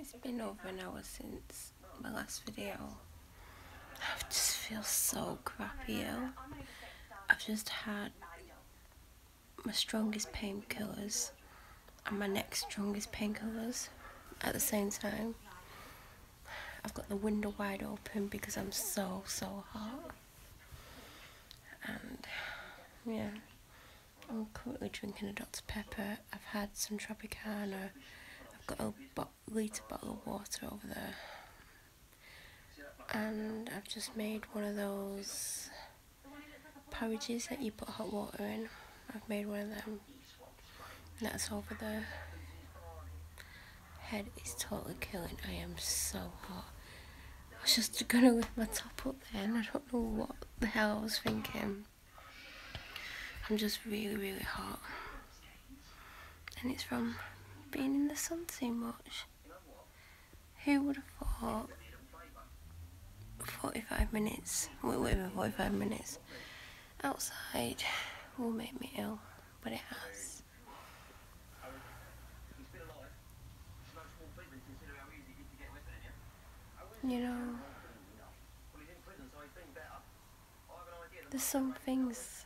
It's been over an hour since my last video. I just feel so crappy ill. I've just had my strongest painkillers and my next strongest painkillers at the same time. I've got the window wide open because I'm so hot. And yeah, I'm currently drinking a Dr. Pepper. I've had some Tropicana. I've got a litre bottle of water over there. And I've just made one of those porridges that you put hot water in. I've made one of them. And that's over there. Head is totally killing. I am so hot. I was just gonna lift my top up then. I don't know what the hell I was thinking. I'm just really hot. And it's from being in the sun too much. Who would have thought 45 minutes, whatever, 45 minutes outside will make me ill, but it has. You know, there's some things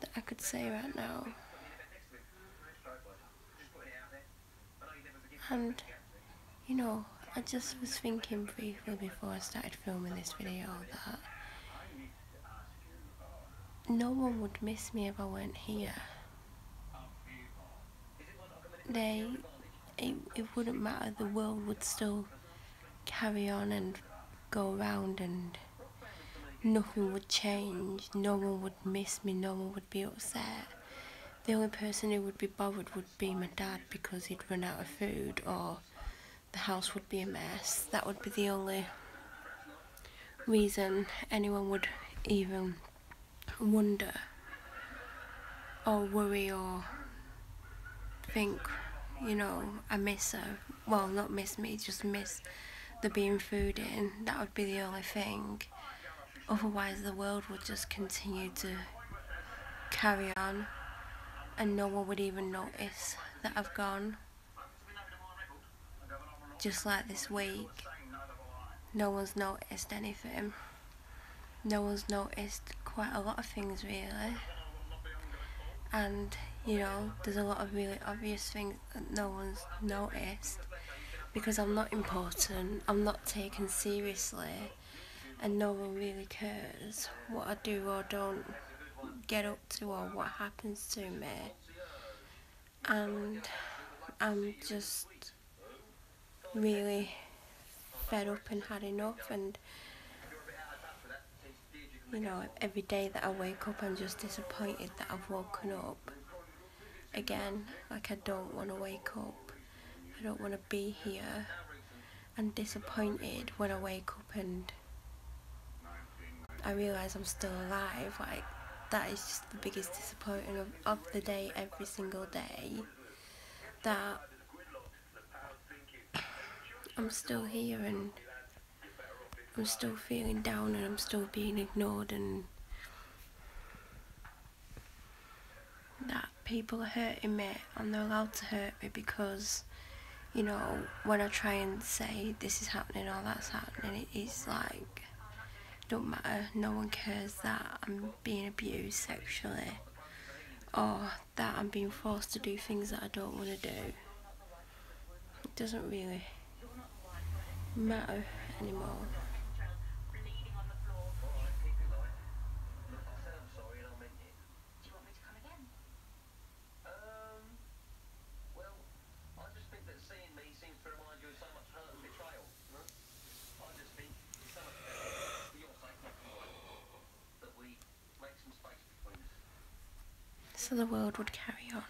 that I could say right now, and you know, I just was thinking briefly before I started filming this video that no one would miss me if I weren't here. It wouldn't matter, the world would still carry on and go around and nothing would change. No one would miss me, no one would be upset. The only person who would be bothered would be my dad because he'd run out of food, or the house would be a mess. That would be the only reason anyone would even wonder or worry or think, you know, I miss her. Well, not miss me, just miss the being food in. That would be the only thing. Otherwise the world would just continue to carry on and no one would even notice that I've gone. Just like this week, no one's noticed anything. No one's noticed quite a lot of things really. And you know, there's a lot of really obvious things that no one's noticed because I'm not important, I'm not taken seriously, and no one really cares what I do or don't get up to or what happens to me. And I'm just really fed up and had enough, and you know, every day that I wake up I'm just disappointed that I've woken up again. Like, I don't want to wake up, I don't want to be here. I'm disappointed when I wake up and I realise I'm still alive. Like, that is just the biggest disappointment of the day, every single day, that I'm still here and I'm still feeling down and I'm still being ignored, and that people are hurting me and they're allowed to hurt me because, you know, when I try and say this is happening or that's happening, it's like, don't matter, no one cares that I'm being abused sexually or that I'm being forced to do things that I don't want to do. It doesn't really matter anymore. So the world would carry on,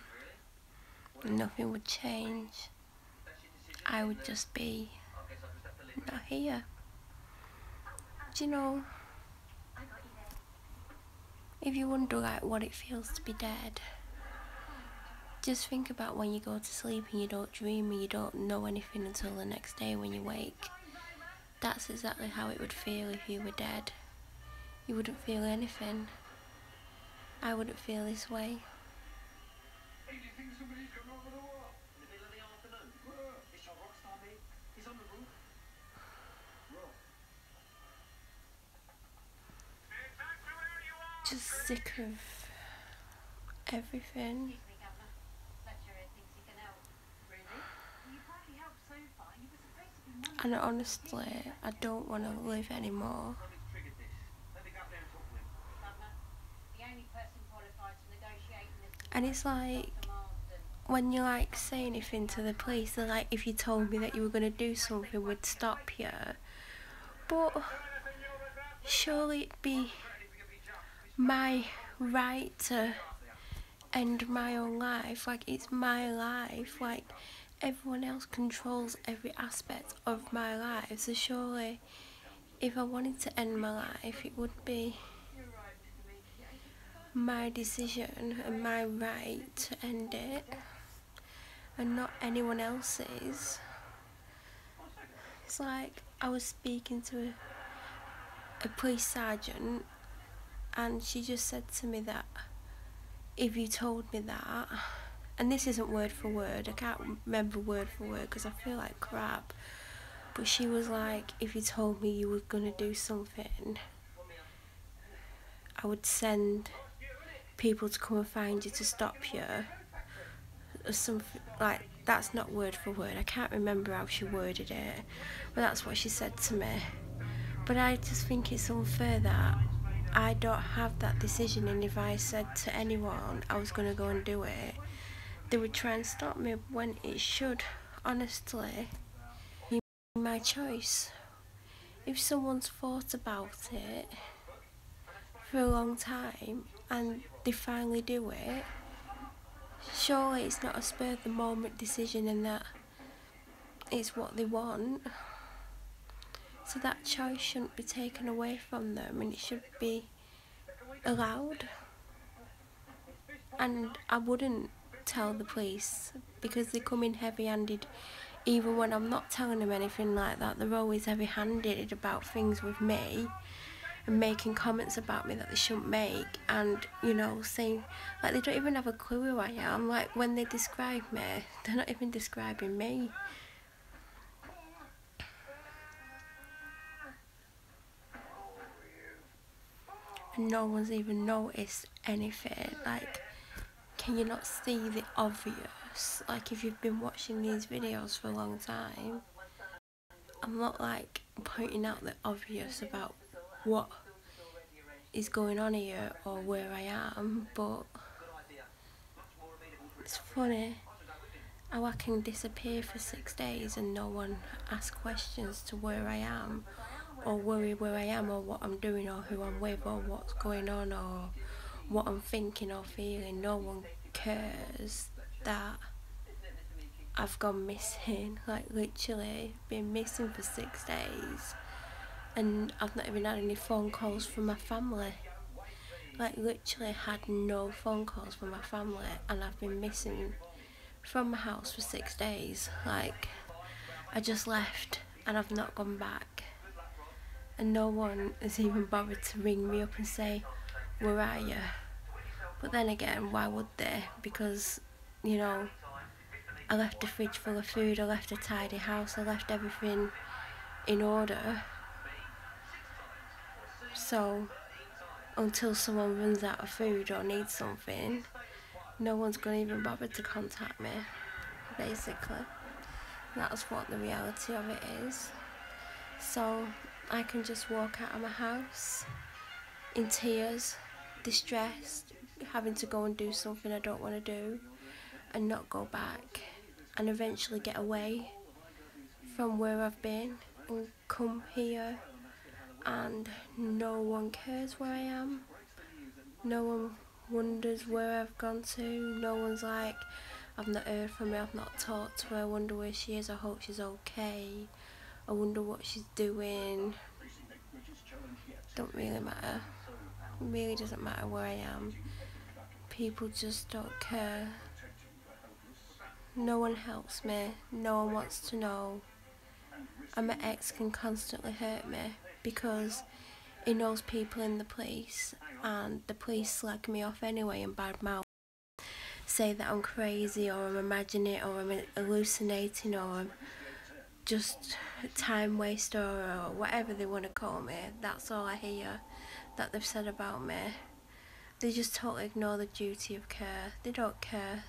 and nothing would change. I would just be not here. Do you know, if you wonder like what it feels to be dead, just think about when you go to sleep and you don't dream and you don't know anything until the next day when you wake. That's exactly how it would feel if you were dead. You wouldn't feel anything. I wouldn't feel this way. sick of everything. And honestly, I don't want to live anymore. And it's like, when you like say anything to the police, they're like, if you told me that you were going to do something, we'd stop you. But surely it'd be my right to end my own life. Like, it's my life. Like, everyone else controls every aspect of my life. So surely, if I wanted to end my life, it would be my decision and my right to end it, and not anyone else's. It's like, I was speaking to a police sergeant, and she just said to me that if you told me that, and this isn't word for word, I can't remember word for word because I feel like crap, but she was like, if you told me you were going to do something, I would send people to come and find you to stop you, or something like. That's not word for word, I can't remember how she worded it, but that's what she said to me. But I just think it's unfair that I don't have that decision, and if I said to anyone I was going to go and do it, they would try and stop me, when it should, honestly, be my choice. If someone's thought about it for a long time and they finally do it, surely it's not a spur of the moment decision, and that it's what they want. So that choice shouldn't be taken away from them, and it should be allowed. And I wouldn't tell the police, because they come in heavy-handed. Even when I'm not telling them anything like that, they're always heavy-handed about things with me, and making comments about me that they shouldn't make, and, you know, saying, like, they don't even have a clue who I am. Like, when they describe me, they're not even describing me. And no one's even noticed anything. Like, can you not see the obvious? Like, if you've been watching these videos for a long time, I'm not like pointing out the obvious about what is going on here or where I am, but it's funny how I can disappear for 6 days and no one asks questions to where I am, or worry where I am, or what I'm doing, or who I'm with, or what's going on, or what I'm thinking or feeling. No one cares that I've gone missing. Like, literally been missing for 6 days, and I've not even had any phone calls from my family. Like, literally had no phone calls from my family, and I've been missing from my house for 6 days. Like, I just left and I've not gone back, and no one has even bothered to ring me up and say, where are you? But then again, why would they? Because, you know, I left the fridge full of food, I left a tidy house, I left everything in order. So until someone runs out of food or needs something, no one's going to even bother to contact me, basically. That's what the reality of it is. So I can just walk out of my house in tears, distressed, having to go and do something I don't want to do, and not go back, and eventually get away from where I've been and come here, and no one cares where I am. No one wonders where I've gone to. No one's like, I've not heard from her, I've not talked to her, I wonder where she is, I hope she's okay, I wonder what she's doing. Don't really matter. It really doesn't matter where I am. People just don't care. No one helps me, no one wants to know. And my ex can constantly hurt me because he knows people in the police, and the police slag me off anyway and badmouth, say that I'm crazy, or I'm imagining it, or I'm hallucinating, or I'm just a time waster, or whatever they want to call me. That's all I hear that they've said about me. they just totally ignore the duty of care. They don't care